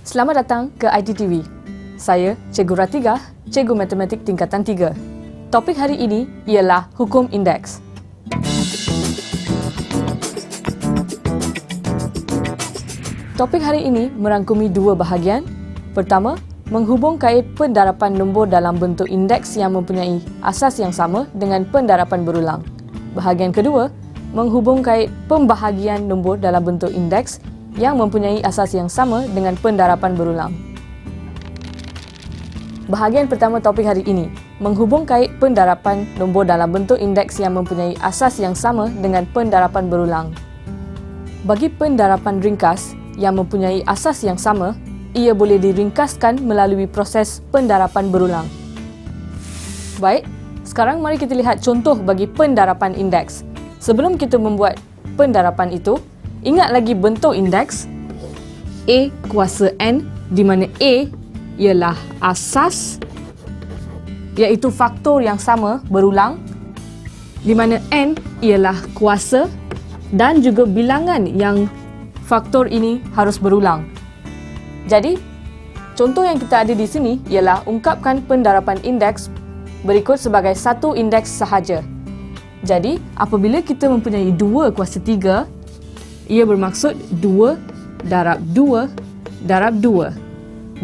Selamat datang ke ITTV. Saya Cikgu Ratigah, Cikgu Matematik Tingkatan 3. Topik hari ini ialah hukum indeks. Topik hari ini merangkumi dua bahagian. Pertama, menghubung kait pendarapan nombor dalam bentuk indeks yang mempunyai asas yang sama dengan pendarapan berulang. Bahagian kedua, menghubung kait pembahagian nombor dalam bentuk indeks yang mempunyai asas yang sama dengan pendarapan berulang. Bahagian pertama topik hari ini, menghubung kait pendarapan nombor dalam bentuk indeks yang mempunyai asas yang sama dengan pendarapan berulang. Bagi pendarapan ringkas yang mempunyai asas yang sama, ia boleh diringkaskan melalui proses pendarapan berulang. Baik, sekarang mari kita lihat contoh bagi pendarapan indeks. Sebelum kita membuat pendarapan itu, ingat lagi bentuk indeks A kuasa N, di mana A ialah asas, iaitu faktor yang sama berulang, di mana N ialah kuasa dan juga bilangan yang faktor ini harus berulang. Jadi, contoh yang kita ada di sini ialah ungkapkan pendarapan indeks berikut sebagai satu indeks sahaja. Jadi, apabila kita mempunyai 2 kuasa 3, ia bermaksud 2 darab 2 darab 2.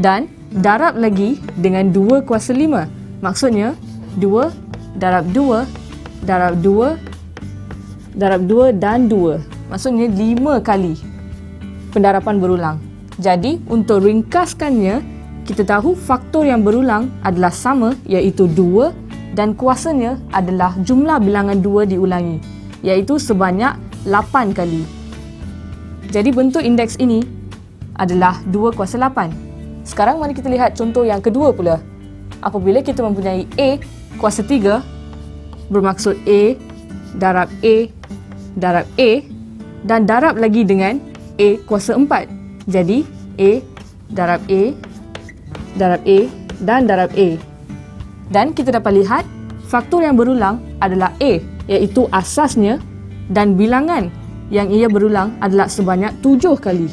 Dan darab lagi dengan 2 kuasa 5. Maksudnya 2 darab 2 darab 2 darab 2 dan 2. Maksudnya 5 kali pendarapan berulang. Jadi untuk ringkaskannya, kita tahu faktor yang berulang adalah sama, iaitu 2, dan kuasanya adalah jumlah bilangan 2 diulangi, iaitu sebanyak 8 kali. Jadi bentuk indeks ini adalah 2 kuasa 8. Sekarang mari kita lihat contoh yang kedua pula. Apabila kita mempunyai A kuasa 3, bermaksud A darab A darab A, dan darab lagi dengan A kuasa 4. Jadi A darab A darab A dan darab A. Dan kita dapat lihat faktor yang berulang adalah A, iaitu asasnya, dan bilangan yang ia berulang adalah sebanyak 7 kali,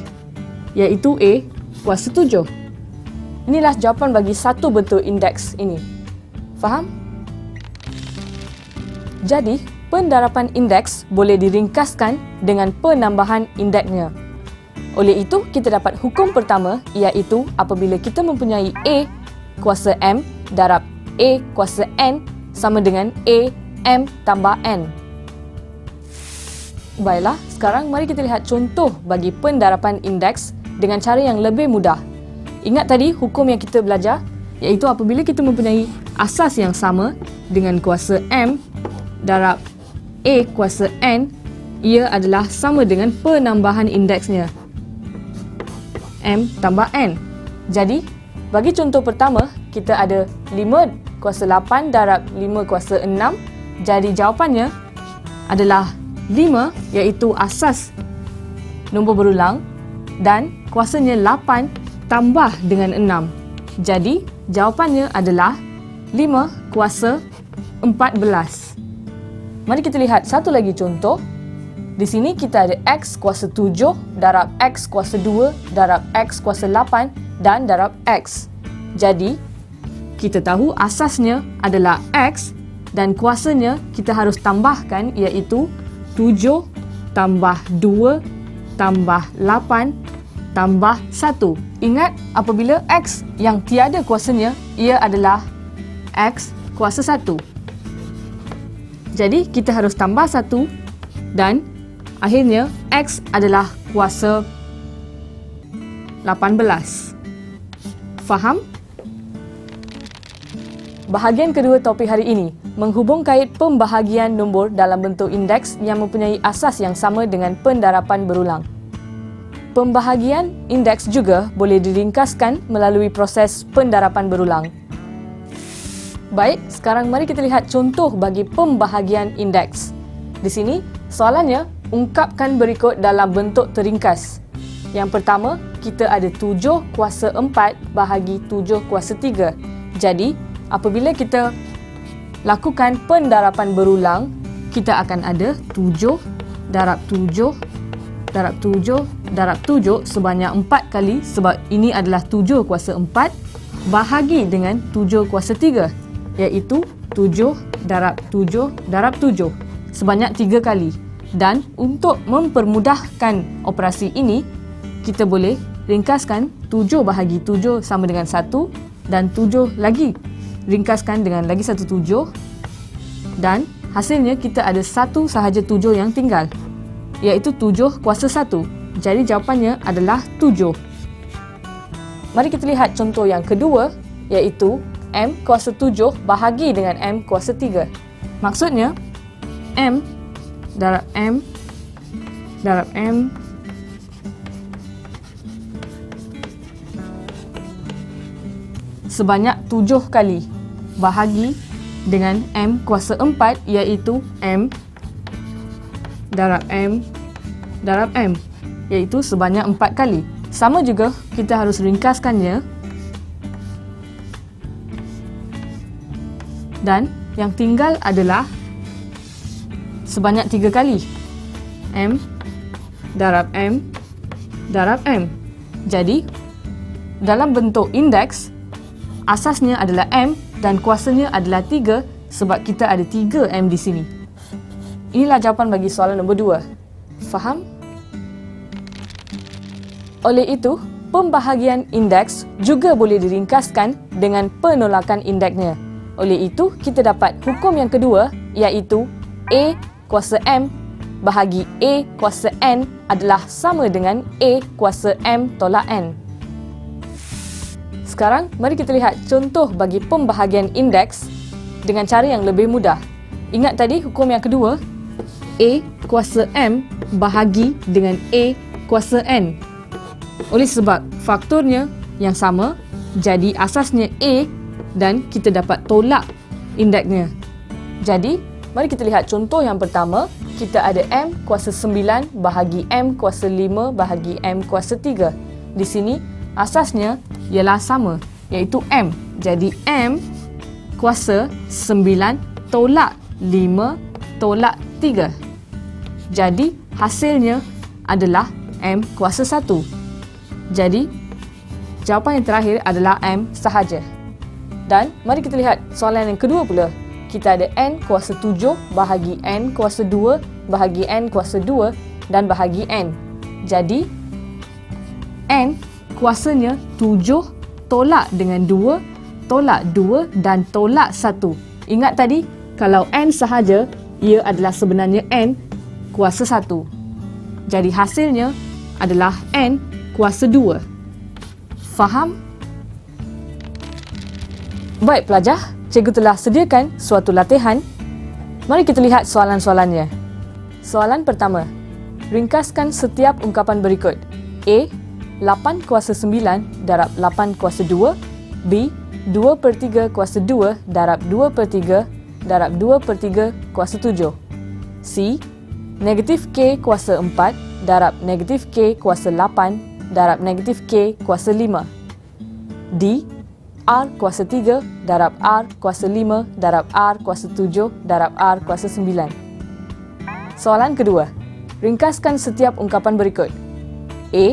iaitu A kuasa 7. Inilah jawapan bagi satu bentuk indeks ini. Faham? Jadi, pendarapan indeks boleh diringkaskan dengan penambahan indeksnya. Oleh itu, kita dapat hukum pertama, iaitu apabila kita mempunyai A kuasa M darab A kuasa N sama dengan A M tambah N. Baiklah, sekarang mari kita lihat contoh bagi pendarapan indeks dengan cara yang lebih mudah. Ingat tadi hukum yang kita belajar, iaitu apabila kita mempunyai asas yang sama dengan kuasa M darab A kuasa N, ia adalah sama dengan penambahan indeksnya, M tambah N. Jadi, bagi contoh pertama, kita ada 5 kuasa 8 darab 5 kuasa 6. Jadi jawapannya adalah 5, iaitu asas nombor berulang, dan kuasanya 8 tambah dengan 6. Jadi jawapannya adalah 5 kuasa 14. Mari kita lihat satu lagi contoh. Di sini kita ada X kuasa 7 darab X kuasa 2 darab X kuasa 8 dan darab X. Jadi, kita tahu asasnya adalah X dan kuasanya kita harus tambahkan, iaitu 7 tambah 2 tambah 8 tambah 1. Ingat, apabila X yang tiada kuasanya, ia adalah X kuasa 1. Jadi, kita harus tambah 1 dan akhirnya X adalah kuasa 18. Faham? Bahagian kedua topik hari ini, menghubung kait pembahagian nombor dalam bentuk indeks yang mempunyai asas yang sama dengan pendarapan berulang. Pembahagian indeks juga boleh diringkaskan melalui proses pendarapan berulang. Baik, sekarang mari kita lihat contoh bagi pembahagian indeks. Di sini, soalannya, ungkapkan berikut dalam bentuk teringkas. Yang pertama, kita ada 7 kuasa 4 bahagi 7 kuasa 3. Jadi, apabila kita lakukan pendarapan berulang, kita akan ada 7 darab 7 darab 7 darab 7 sebanyak 4 kali, sebab ini adalah 7 kuasa 4 bahagi dengan 7 kuasa 3, iaitu 7 darab 7 darab 7 sebanyak 3 kali. Dan untuk mempermudahkan operasi ini, kita boleh ringkaskan 7 bahagi 7 sama dengan 1 dan 7 lagi ringkaskan dengan lagi satu 7, dan hasilnya kita ada satu sahaja 7 yang tinggal, iaitu 7 kuasa 1. Jadi jawapannya adalah 7. Mari kita lihat contoh yang kedua, iaitu M kuasa 7 bahagi dengan M kuasa 3. Maksudnya, M darab M darab M sebanyak 7 kali bahagi dengan M kuasa 4, iaitu M darab M darab M, iaitu sebanyak 4 kali. Sama juga, kita harus ringkaskannya. Dan yang tinggal adalah sebanyak 3 kali. M darab M darab M. Jadi, dalam bentuk indeks, asasnya adalah M dan kuasanya adalah 3 sebab kita ada 3 M di sini. Inilah jawapan bagi soalan nombor 2. Faham? Oleh itu, pembahagian indeks juga boleh diringkaskan dengan penolakan indeksnya. Oleh itu, kita dapat hukum yang kedua, iaitu A kuasa M bahagi A kuasa N adalah sama dengan A kuasa M tolak N. Sekarang, mari kita lihat contoh bagi pembahagian indeks dengan cara yang lebih mudah. Ingat tadi hukum yang kedua, A kuasa M bahagi dengan A kuasa N. Oleh sebab faktornya yang sama, jadi asasnya A dan kita dapat tolak indeksnya. Jadi, mari kita lihat contoh yang pertama. Kita ada M kuasa 9 bahagi M kuasa 5 bahagi M kuasa 3. Di sini, asasnya ialah sama, iaitu M. Jadi, M kuasa 9 tolak 5 tolak 3. Jadi, hasilnya adalah M kuasa 1. Jadi, jawapan yang terakhir adalah M sahaja. Dan mari kita lihat soalan yang kedua pula. Kita ada N kuasa 7 bahagi N kuasa 2 bahagi N kuasa 2 dan bahagi N. Jadi, N kuasanya 7 tolak dengan 2, tolak 2 dan tolak 1. Ingat tadi, kalau N sahaja, ia adalah sebenarnya N kuasa 1. Jadi, hasilnya adalah N kuasa 2. Faham? Baik pelajar, cikgu telah sediakan suatu latihan. Mari kita lihat soalan-soalannya. Soalan pertama. Ringkaskan setiap ungkapan berikut. A. 8 kuasa 9 darab 8 kuasa 2. B. 2/3 kuasa 2 darab 2/3 darab 2/3 kuasa 7. C. Negatif K kuasa 4 darab negatif K kuasa 8 darab negatif K kuasa 5. D. R kuasa 3 darab R kuasa 5 darab R kuasa 7 darab R kuasa 9. Soalan kedua. Ringkaskan setiap ungkapan berikut. A.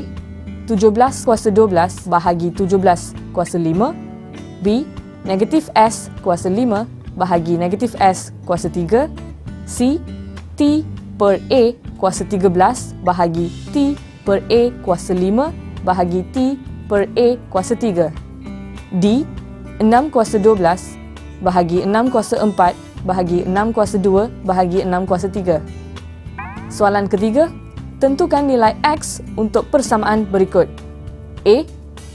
17 kuasa 12 bahagi 17 kuasa 5. B. Negatif S kuasa 5 bahagi negatif S kuasa 3. C. T per A kuasa 13 bahagi T per A kuasa 5 bahagi T per A kuasa 3. D. 6 kuasa 12 bahagi 6 kuasa 4 bahagi 6 kuasa 2 bahagi 6 kuasa 3. Soalan ketiga, tentukan nilai X untuk persamaan berikut. A.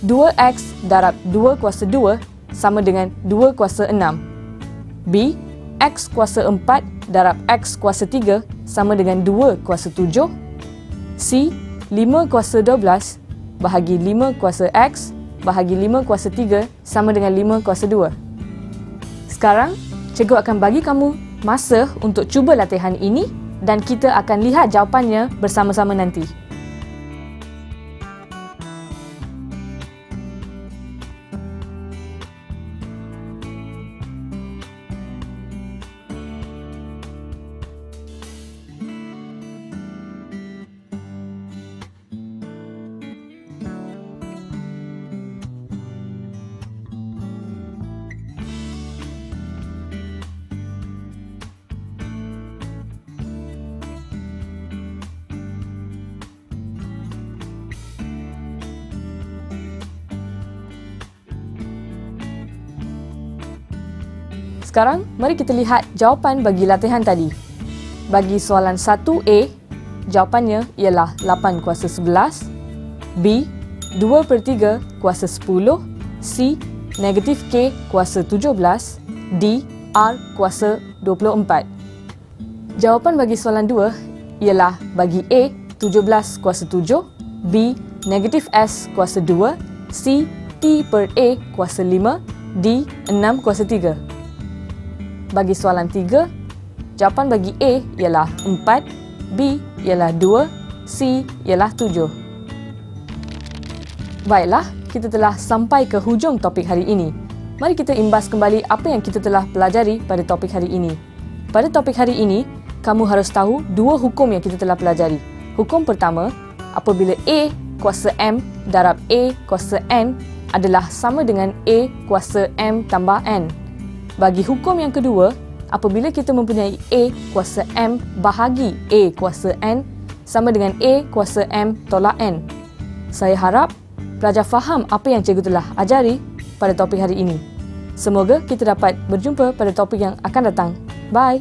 2X darab 2 kuasa 2 sama dengan 2 kuasa 6. B. X kuasa 4 darab X kuasa 3 sama dengan 2 kuasa 7. C. 5 kuasa 12 bahagi 5 kuasa X bahagi 5 kuasa 3 sama dengan 5 kuasa 2. Sekarang, cikgu akan bagi kamu masa untuk cuba latihan ini dan kita akan lihat jawapannya bersama-sama nanti. Sekarang, mari kita lihat jawapan bagi latihan tadi. Bagi soalan 1A, jawapannya ialah 8 kuasa 11. B, 2/3 kuasa 10. C, negatif K kuasa 17. D, R kuasa 24. Jawapan bagi soalan 2 ialah bagi A, 17 kuasa 7. B, negatif S kuasa 2. C, T per A kuasa 5. D, 6 kuasa 3. Bagi soalan 3, jawapan bagi A ialah 4, B ialah 2, C ialah 7. Baiklah, kita telah sampai ke hujung topik hari ini. Mari kita imbas kembali apa yang kita telah pelajari pada topik hari ini. Pada topik hari ini, kamu harus tahu dua hukum yang kita telah pelajari. Hukum pertama, apabila A kuasa M darab A kuasa N adalah sama dengan A kuasa M tambah N. Bagi hukum yang kedua, apabila kita mempunyai A kuasa M bahagi A kuasa N sama dengan A kuasa M tolak N. Saya harap pelajar faham apa yang cikgu telah ajari pada topik hari ini. Semoga kita dapat berjumpa pada topik yang akan datang. Bye!